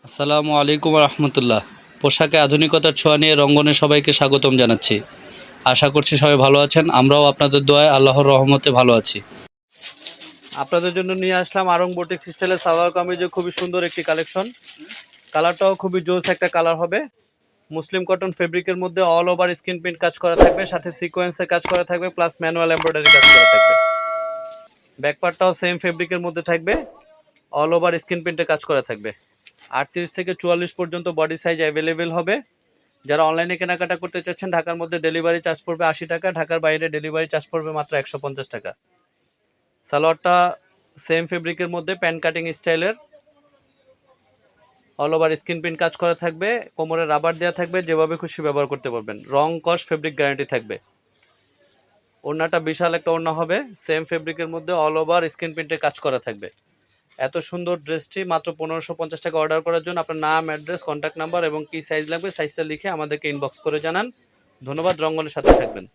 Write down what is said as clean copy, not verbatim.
আসসালামু আলাইকুম রহমতুল্লাহ। পোশাকে আধুনিকতার ছোঁয়া নিয়ে রঙ্গনে সবাইকে স্বাগতম জানাচ্ছি। আশা করছি সবাই ভালো আছেন। আমরাও আপনাদের দোয়ায় আল্লাহর রহমতে ভালো আছি। আপনাদের জন্য নিয়ে আসলাম আরং বুটিক স্টাইলের সালোয়ার কামিজের খুবই সুন্দর একটি কালেকশন। কালারটাও খুবই জোস একটা কালার হবে। মুসলিম কটন ফেব্রিকের মধ্যে অল ওভার স্ক্রিন প্রিন্ট কাজ করা থাকবে, সাথে সিকোয়েন্সের কাজ করা থাকবে, প্লাস ম্যানুয়াল এমব্রয়ডারি কাজ করা থাকবে। ব্যাকপার্টটাও সেম ফেব্রিকের মধ্যে থাকবে, অল ওভার স্ক্রিন প্রিন্টে কাজ করা থাকবে। 38 থেকে 44 পর্যন্ত বডি সাইজ অ্যাভেলেবেল হবে। যারা অনলাইনে কেনাকাটা করতে চাচ্ছেন, ঢাকার মধ্যে ডেলিভারি চার্জ পড়বে 80 টাকা, ঢাকার বাইরে ডেলিভারি চার্জ পড়বে মাত্র 150 টাকা। সালোয়ারটা সেম ফেব্রিকের মধ্যে প্যান কাটিং স্টাইলের, অল ওভার স্ক্রিন প্রিন্ট কাজ করা থাকবে, কোমরে রাবার দেওয়া থাকবে, যেভাবে খুশি ব্যবহার করতে পারবেন। রং কস ফেব্রিক গ্যারান্টি থাকবে। ওড়নাটা বিশাল একটা ওড়না হবে, সেম ফেব্রিকের মধ্যে অল ওভার স্ক্রিন প্রিন্টে কাজ করা থাকবে। এত সুন্দর ড্রেসটি মাত্র 1550 টাকা। অর্ডার করার জন্য আপনার নাম, অ্যাড্রেস, কন্ট্যাক্ট নাম্বার এবং কী সাইজ লাগবে সাইজটা লিখে আমাদেরকে ইনবক্স করে জানান। ধন্যবাদ। রঙ্গনের সাথে থাকবেন।